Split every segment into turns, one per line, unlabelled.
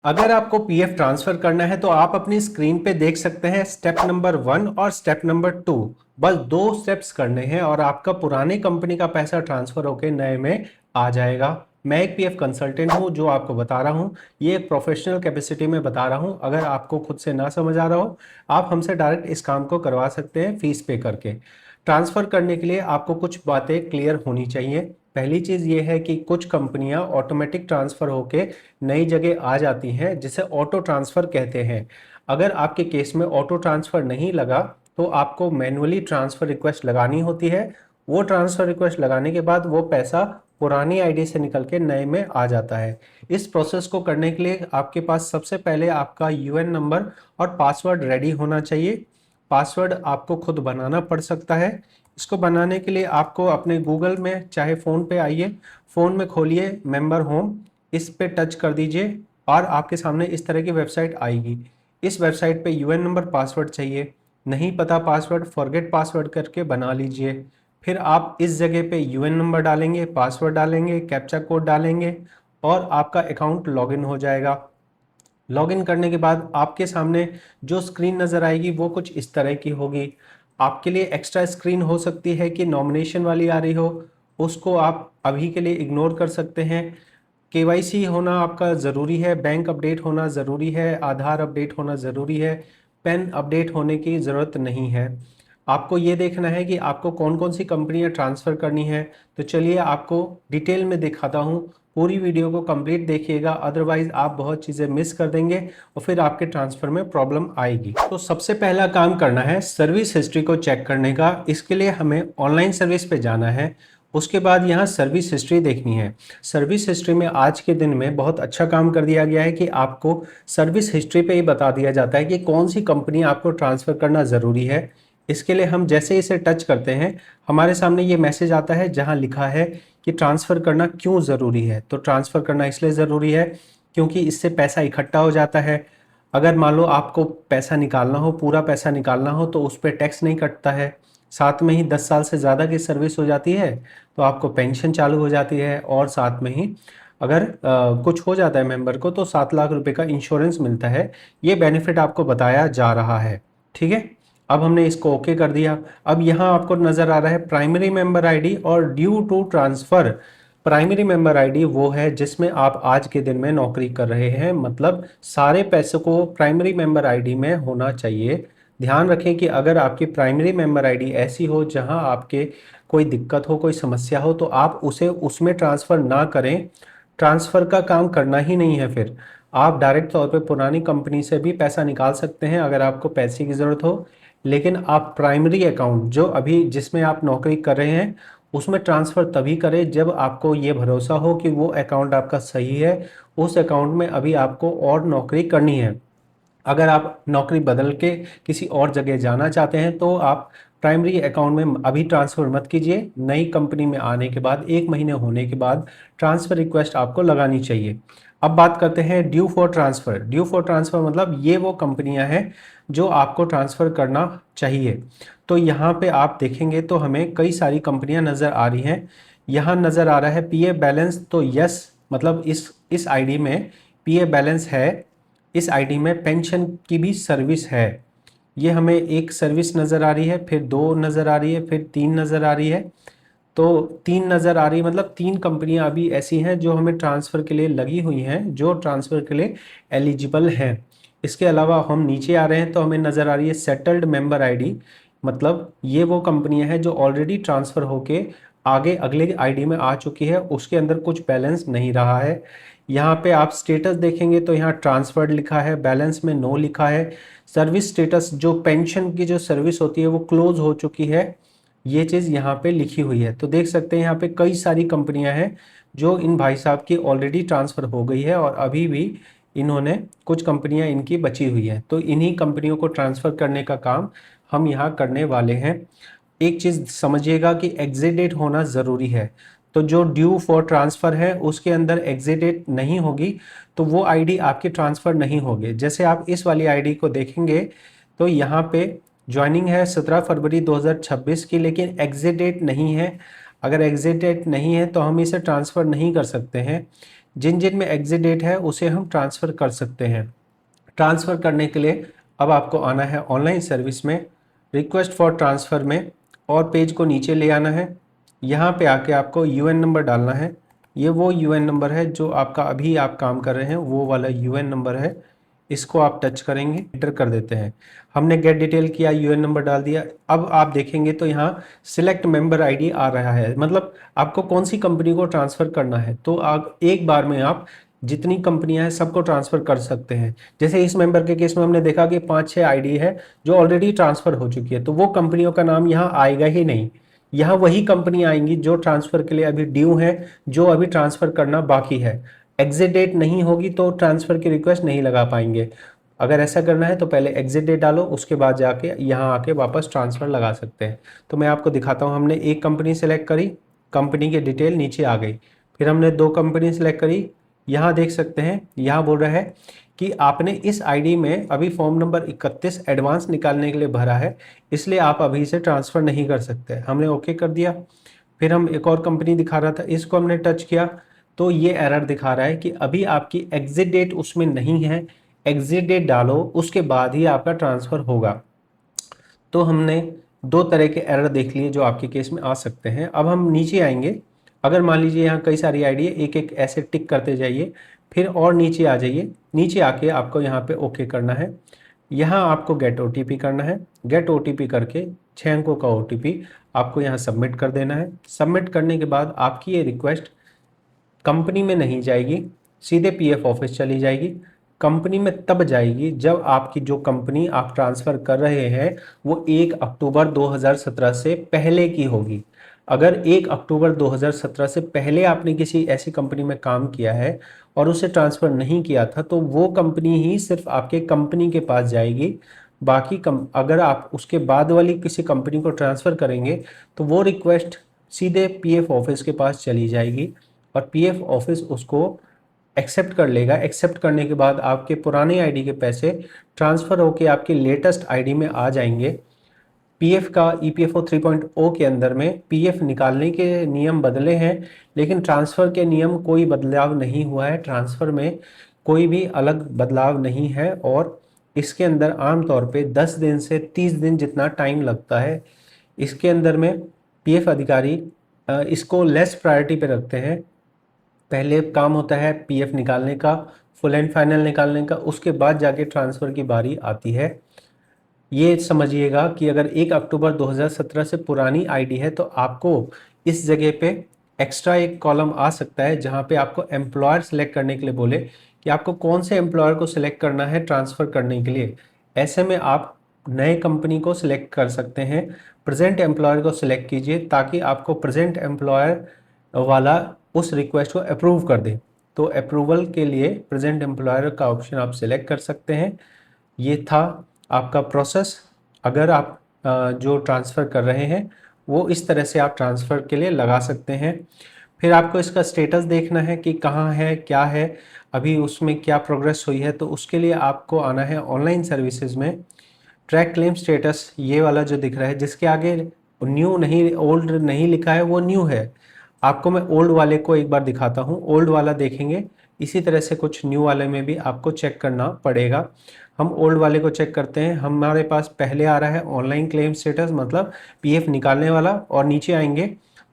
अगर आपको PF transfer करना है तो आप अपनी स्क्रीन पे देख सकते हैं स्टेप नंबर 1 और स्टेप नंबर 2। बस 2 स्टेप्स करने हैं और आपका पुरानी कंपनी का पैसा ट्रांसफर होकर नए में आ जाएगा। मैं एक पीएफ कंसल्टेंट हूं जो आपको बता रहा हूं, ये एक प्रोफेशनल कैपेसिटी में बता रहा हूं। अगर आपको खुद से ना समझ आ रहा हो, आप हमसे डायरेक्ट इस काम को करवा सकते हैं फीस पे करके। ट्रांसफर करने के लिए आपको कुछ बातें क्लियर होनी चाहिए। पहली चीज ये है कि कुछ कंपनियां ऑटोमेटिक ट्रांसफर होके नई जगह आ जाती हैं, जिसे ऑटो ट्रांसफर कहते हैं। अगर आपके केस में ऑटो ट्रांसफर नहीं लगा तो आपको मैन्युअली ट्रांसफर रिक्वेस्ट लगानी होती है। वो ट्रांसफर रिक्वेस्ट लगाने के बाद वो पैसा पुरानी आईडी से निकल के नए में आ जाता है। इस प्रोसेस को करने के लिए आपके पास सबसे पहले आपका यूएन नंबर और पासवर्ड रेडी होना चाहिए। पासवर्ड आपको खुद बनाना पड़ सकता है। इसको बनाने के लिए आपको अपने गूगल में, चाहे फ़ोन पे आइए, फ़ोन में खोलिए मेंबर होम, इस पे टच कर दीजिए और आपके सामने इस तरह की वेबसाइट आएगी। इस वेबसाइट पे यूएन नंबर पासवर्ड चाहिए। नहीं पता पासवर्ड, फॉरगेट पासवर्ड करके बना लीजिए। फिर आप इस जगह पे यूएन नंबर डालेंगे, पासवर्ड डालेंगे, कैप्चा कोड डालेंगे और आपका अकाउंट लॉगिन हो जाएगा। लॉगिन करने के बाद आपके सामने जो स्क्रीन नज़र आएगी वो कुछ इस तरह की होगी। आपके लिए एक्स्ट्रा स्क्रीन हो सकती है कि नॉमिनेशन वाली आ रही हो, उसको आप अभी के लिए इग्नोर कर सकते हैं। केवाईसी होना आपका ज़रूरी है, बैंक अपडेट होना ज़रूरी है, आधार अपडेट होना ज़रूरी है, पैन अपडेट होने की ज़रूरत नहीं है। आपको ये देखना है कि आपको कौन कौन सी कंपनियां ट्रांसफ़र करनी है। तो चलिए आपको डिटेल में दिखाता हूँ। पूरी वीडियो को कंप्लीट देखिएगा, अदरवाइज आप बहुत चीज़ें मिस कर देंगे और फिर आपके ट्रांसफ़र में प्रॉब्लम आएगी। तो सबसे पहला काम करना है सर्विस हिस्ट्री को चेक करने का। इसके लिए हमें ऑनलाइन सर्विस पे जाना है। उसके बाद यहाँ सर्विस हिस्ट्री देखनी है। सर्विस हिस्ट्री में आज के दिन में बहुत अच्छा काम कर दिया गया है कि आपको सर्विस हिस्ट्री पे ही बता दिया जाता है कि कौन सी कंपनी आपको ट्रांसफ़र करना ज़रूरी है। इसके लिए हम जैसे इसे टच करते हैं, हमारे सामने ये मैसेज आता है जहां लिखा है कि ट्रांसफ़र करना क्यों ज़रूरी है। तो ट्रांसफ़र करना इसलिए ज़रूरी है क्योंकि इससे पैसा इकट्ठा हो जाता है। अगर मान लो आपको पैसा निकालना हो, पूरा पैसा निकालना हो, तो उस पर टैक्स नहीं कटता है। साथ में ही 10 साल से ज़्यादा की सर्विस हो जाती है तो आपको पेंशन चालू हो जाती है। और साथ में ही अगर कुछ हो जाता है मेंबर को तो 7 लाख रुपए का इंश्योरेंस मिलता है। ये बेनिफिट आपको बताया जा रहा है। ठीक है, अब हमने इसको ओके कर दिया। अब यहाँ आपको नज़र आ रहा है प्राइमरी मेंबर आईडी और due to transfer. Primary member ID वो है जिसमें आप आज के दिन में नौकरी कर रहे हैं, मतलब सारे पैसों को प्राइमरी मेंबर आईडी में होना चाहिए। ध्यान रखें कि अगर आपकी प्राइमरी मेंबर आईडी ऐसी हो जहां आपके कोई दिक्कत हो, कोई समस्या हो, तो आप उसे उसमें ट्रांसफ़र ना करें। ट्रांसफ़र का काम करना ही नहीं है। फिर आप डायरेक्ट तौर पे पुरानी कंपनी से भी पैसा निकाल सकते हैं अगर आपको पैसे की ज़रूरत हो। लेकिन आप प्राइमरी अकाउंट जो अभी जिसमें आप नौकरी कर रहे हैं उसमें ट्रांसफ़र तभी करें जब आपको ये भरोसा हो कि वो अकाउंट आपका सही है, उस अकाउंट में अभी आपको और नौकरी करनी है। अगर आप नौकरी बदल के किसी और जगह जाना चाहते हैं तो आप प्राइमरी अकाउंट में अभी ट्रांसफ़र मत कीजिए। नई कंपनी में आने के बाद 1 महीने होने के बाद ट्रांसफ़र रिक्वेस्ट आपको लगानी चाहिए। अब बात करते हैं due for transfer. Due for transfer मतलब ये वो कंपनियां हैं जो आपको ट्रांसफ़र करना चाहिए। तो यहाँ पे आप देखेंगे तो हमें कई सारी कंपनियां नज़र आ रही हैं। यहाँ नज़र आ रहा है पीए बैलेंस, तो यस, मतलब इस आईडी में पीए बैलेंस है। इस आईडी में पेंशन की भी सर्विस है। ये हमें एक सर्विस नज़र आ रही है, फिर 2 नज़र आ रही है, फिर 3 नज़र आ रही है। तो 3 नज़र आ रही मतलब 3 कंपनियां अभी ऐसी हैं जो हमें ट्रांसफ़र के लिए लगी हुई हैं, जो ट्रांसफ़र के लिए एलिजिबल हैं। इसके अलावा हम नीचे आ रहे हैं तो हमें नज़र आ रही है सेटल्ड मेंबर आईडी, मतलब ये वो कंपनियां हैं जो ऑलरेडी ट्रांसफ़र होके आगे अगले आईडी में आ चुकी है, उसके अंदर कुछ बैलेंस नहीं रहा है। यहाँ पे आप स्टेटस देखेंगे तो यहाँ ट्रांसफर्ड लिखा है, बैलेंस में नो लिखा है। सर्विस स्टेटस जो पेंशन की जो सर्विस होती है वो क्लोज हो चुकी है, ये चीज़ यहाँ पे लिखी हुई है। तो देख सकते हैं यहाँ पे कई सारी कंपनियां हैं जो इन भाई साहब की ऑलरेडी ट्रांसफ़र हो गई है और अभी भी इन्होंने कुछ कंपनियां इनकी बची हुई हैं। तो इन्हीं कंपनियों को ट्रांसफ़र करने का काम हम यहाँ करने वाले हैं। एक चीज़ समझिएगा कि एग्जिट डेट होना ज़रूरी है। तो जो ड्यू फॉर ट्रांसफ़र है उसके अंदर एग्जिट डेट नहीं होगी तो वो आईडी आपकी ट्रांसफ़र नहीं होगी। जैसे आप इस वाली आईडी को देखेंगे तो यहाँ पे ज्वाइनिंग है 17 फरवरी 2026 की, लेकिन एग्जिट डेट नहीं है। अगर एग्जिट डेट नहीं है तो हम इसे ट्रांसफ़र नहीं कर सकते हैं। जिन जिन में एग्जिट डेट है उसे हम ट्रांसफ़र कर सकते हैं। ट्रांसफ़र करने के लिए अब आपको आना है ऑनलाइन सर्विस में, रिक्वेस्ट फॉर ट्रांसफ़र में, और पेज को नीचे ले आना है। यहाँ पे आके आपको यूएन नंबर डालना है। ये वो यूएन नंबर है जो आपका अभी आप काम कर रहे हैं, वो वाला यूएन नंबर है। इसको आप टच करेंगे, एंटर कर देते हैं। हमने गेट डिटेल किया, यूएन नंबर डाल दिया। अब आप देखेंगे तो यहाँ सिलेक्ट मेंबर आईडी आ रहा है, मतलब आपको कौन सी कंपनी को ट्रांसफ़र करना है। तो आप एक बार में आप जितनी कंपनियां हैं सबको ट्रांसफ़र कर सकते हैं। जैसे इस मेंबर के केस में हमने देखा कि 5-6 आईडी है जो ऑलरेडी ट्रांसफ़र हो चुकी है, तो वो कंपनियों का नाम यहाँ आएगा ही नहीं। यहाँ वही कंपनी आएंगी जो ट्रांसफ़र के लिए अभी ड्यू है, जो अभी ट्रांसफ़र करना बाकी है। एग्जिट डेट नहीं होगी तो ट्रांसफ़र की रिक्वेस्ट नहीं लगा पाएंगे। अगर ऐसा करना है तो पहले एग्जिट डेट डालो, उसके बाद जाके यहाँ आके वापस ट्रांसफ़र लगा सकते हैं। तो मैं आपको दिखाता हूँ। हमने एक कंपनी सेलेक्ट करी, कंपनी की डिटेल नीचे आ गई। फिर हमने 2 कंपनी सेलेक्ट करी। यहाँ देख सकते हैं, यहाँ बोल रहा है कि आपने इस आईडी में अभी फॉर्म नंबर 31 एडवांस निकालने के लिए भरा है, इसलिए आप अभी से ट्रांसफ़र नहीं कर सकते। हमने ओके कर दिया। फिर हम एक और कंपनी दिखा रहा था, इसको हमने टच किया तो ये एरर दिखा रहा है कि अभी आपकी एग्जिट डेट उसमें नहीं है। एग्जिट डेट डालो, उसके बाद ही आपका ट्रांसफ़र होगा। तो हमने 2 तरह के एरर देख लिए जो आपके केस में आ सकते हैं। अब हम नीचे आएंगे। अगर मान लीजिए यहाँ कई सारी आईडी है, एक एक ऐसे टिक करते जाइए, फिर और नीचे आ जाइए। नीचे आके आपको यहाँ पे ओके करना है। यहाँ आपको गेट ओटीपी करना है। गेट ओटीपी करके 6 अंकों का ओटीपी आपको यहाँ सबमिट कर देना है। सबमिट करने के बाद आपकी ये रिक्वेस्ट कंपनी में नहीं जाएगी, सीधे पीएफ ऑफिस चली जाएगी। कंपनी में तब जाएगी जब आपकी जो कंपनी आप ट्रांसफ़र कर रहे हैं वो 1 अक्टूबर 2017 से पहले की होगी। अगर 1 अक्टूबर 2017 से पहले आपने किसी ऐसी कंपनी में काम किया है और उसे ट्रांसफ़र नहीं किया था तो वो कंपनी ही सिर्फ आपके कंपनी के पास जाएगी। बाकी अगर आप उसके बाद वाली किसी कंपनी को ट्रांसफ़र करेंगे तो वो रिक्वेस्ट सीधे पीएफ ऑफिस के पास चली जाएगी और पीएफ ऑफिस उसको एक्सेप्ट कर लेगा। एक्सेप्ट करने के बाद आपके पुराने आईडी के पैसे ट्रांसफ़र होके आपके लेटेस्ट आईडी में आ जाएंगे। पीएफ का ईपीएफओ 3.0 के अंदर में पीएफ निकालने के नियम बदले हैं, लेकिन ट्रांसफ़र के नियम कोई बदलाव नहीं हुआ है। ट्रांसफ़र में कोई भी अलग बदलाव नहीं है और इसके अंदर आमतौर पे 10 दिन से 30 दिन जितना टाइम लगता है। इसके अंदर में पीएफ अधिकारी इसको लेस प्रायोरिटी पे रखते हैं। पहले काम होता है पीएफ निकालने का, फुल एंड फाइनल निकालने का, उसके बाद जाके ट्रांसफ़र की बारी आती है। ये समझिएगा कि अगर 1 अक्टूबर 2017 से पुरानी आईडी है तो आपको इस जगह पे एक्स्ट्रा एक कॉलम आ सकता है जहां पे आपको एम्प्लॉयर सेलेक्ट करने के लिए बोले कि आपको कौन से एम्प्लॉयर को सिलेक्ट करना है ट्रांसफ़र करने के लिए। ऐसे में आप नए कंपनी को सिलेक्ट कर सकते हैं। प्रेजेंट एम्प्लॉयर को सिलेक्ट कीजिए ताकि आपको प्रेजेंट एम्प्लॉयर वाला उस रिक्वेस्ट को अप्रूव कर दे। तो अप्रूवल के लिए प्रेजेंट एम्प्लॉयर का ऑप्शन आप सिलेक्ट कर सकते हैं। ये था आपका प्रोसेस। अगर आप जो ट्रांसफ़र कर रहे हैं वो इस तरह से आप ट्रांसफ़र के लिए लगा सकते हैं। फिर आपको इसका स्टेटस देखना है कि कहाँ है, क्या है, अभी उसमें क्या प्रोग्रेस हुई है। तो उसके लिए आपको आना है ऑनलाइन सर्विसेज में। ट्रैक क्लेम स्टेटस ये वाला जो दिख रहा है, जिसके आगे न्यू नहीं, ओल्ड नहीं लिखा है, वो न्यू है। आपको मैं ओल्ड वाले को एक बार दिखाता हूँ। ओल्ड वाला देखेंगे, इसी तरह से कुछ न्यू वाले में भी आपको चेक करना पड़ेगा। हम ओल्ड वाले को चेक करते हैं। हमारे पास पहले आ रहा है ऑनलाइन क्लेम स्टेटस, मतलब पीएफ निकालने वाला, और नीचे आएंगे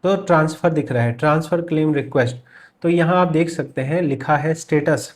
तो ट्रांसफ़र दिख रहा है, ट्रांसफ़र क्लेम रिक्वेस्ट। तो यहाँ आप देख सकते हैं लिखा है स्टेटस।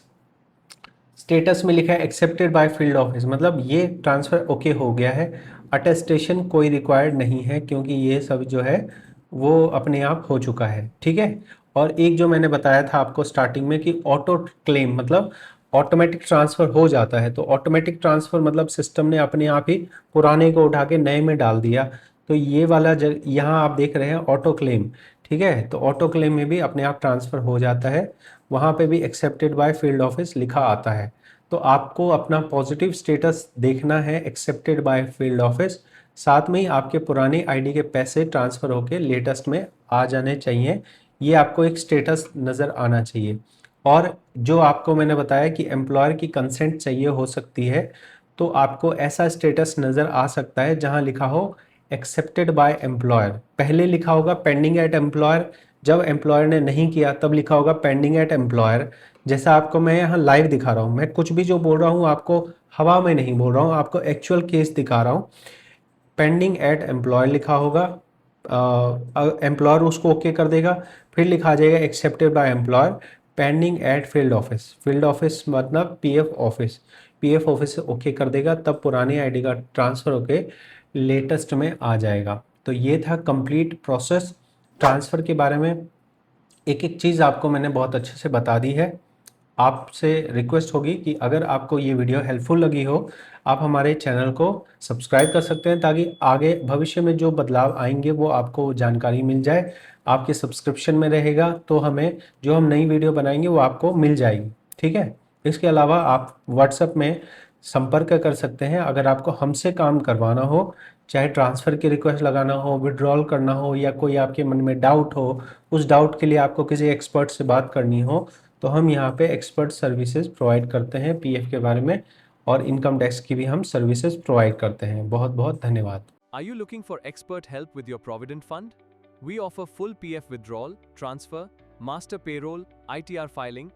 स्टेटस में लिखा है एक्सेप्टेड बाय फील्ड ऑफिस, मतलब ये ट्रांसफ़र ओके हो गया है। अटेस्टेशन कोई रिक्वायर्ड नहीं है क्योंकि ये सब जो है वो अपने आप हो चुका है। ठीक है। और एक जो मैंने बताया था आपको स्टार्टिंग में कि ऑटो क्लेम मतलब ऑटोमेटिक ट्रांसफ़र हो जाता है। तो ऑटोमेटिक ट्रांसफ़र मतलब सिस्टम ने अपने आप ही पुराने को उठा के नए में डाल दिया। तो ये वाला यहाँ आप देख रहे हैं ऑटो क्लेम। ठीक है। तो ऑटो क्लेम में भी अपने आप ट्रांसफ़र हो जाता है, वहाँ पे भी एक्सेप्टेड बाय फील्ड ऑफिस लिखा आता है। तो आपको अपना पॉजिटिव स्टेटस देखना है एक्सेप्टेड बाय फील्ड ऑफिस। साथ में ही आपके पुराने आईडी के पैसे ट्रांसफ़र होके लेटेस्ट में आ जाने चाहिए। ये आपको एक स्टेटस नज़र आना चाहिए। और जो आपको मैंने बताया कि एम्प्लॉयर की कंसेंट चाहिए हो सकती है, तो आपको ऐसा स्टेटस नज़र आ सकता है जहां लिखा हो एक्सेप्टेड बाय एम्प्लॉयर। पहले लिखा होगा पेंडिंग एट एम्प्लॉयर, जब एम्प्लॉयर ने नहीं किया तब लिखा होगा पेंडिंग एट एम्प्लॉयर। जैसा आपको मैं यहाँ लाइव दिखा रहा हूँ, मैं कुछ भी जो बोल रहा हूँ आपको हवा में नहीं बोल रहा हूँ, आपको एक्चुअल केस दिखा रहा हूँ। पेंडिंग एट एम्प्लॉयर लिखा होगा, एम्प्लॉयर उसको ओके कर देगा, फिर लिखा जाएगा accepted by employer pending at field office. Field office मतलब पीएफ ऑफिस, पीएफ ऑफिस से ओके कर देगा, तब पुरानी आईडी का ट्रांसफ़र होके लेटेस्ट में आ जाएगा। तो ये था कंप्लीट प्रोसेस ट्रांसफ़र के बारे में। एक एक चीज़ आपको मैंने बहुत अच्छे से बता दी है। आपसे रिक्वेस्ट होगी कि अगर आपको ये वीडियो हेल्पफुल लगी हो, आप हमारे चैनल को सब्सक्राइब कर सकते हैं, ताकि आगे भविष्य में जो बदलाव आएंगे वो आपको जानकारी मिल जाए। आपके सब्सक्रिप्शन में रहेगा तो हमें जो हम नई वीडियो बनाएंगे वो आपको मिल जाएगी। ठीक है। इसके अलावा आप व्हाट्सएप में संपर्क कर सकते हैं अगर आपको हमसे काम करवाना हो, चाहे ट्रांसफ़र की रिक्वेस्ट लगाना हो, विड्रॉल करना हो, या कोई आपके मन में डाउट हो, उस डाउट के लिए आपको किसी एक्सपर्ट से बात करनी हो, तो हम यहाँ पे एक्सपर्ट सर्विसेज प्रोवाइड करते हैं पीएफ के बारे में, और इनकम टैक्स की भी हम सर्विसेज प्रोवाइड करते हैं। बहुत बहुत धन्यवाद।
Are you looking for expert help with your Provident Fund? We offer full PF withdrawal, transfer, master payroll, ITR filing,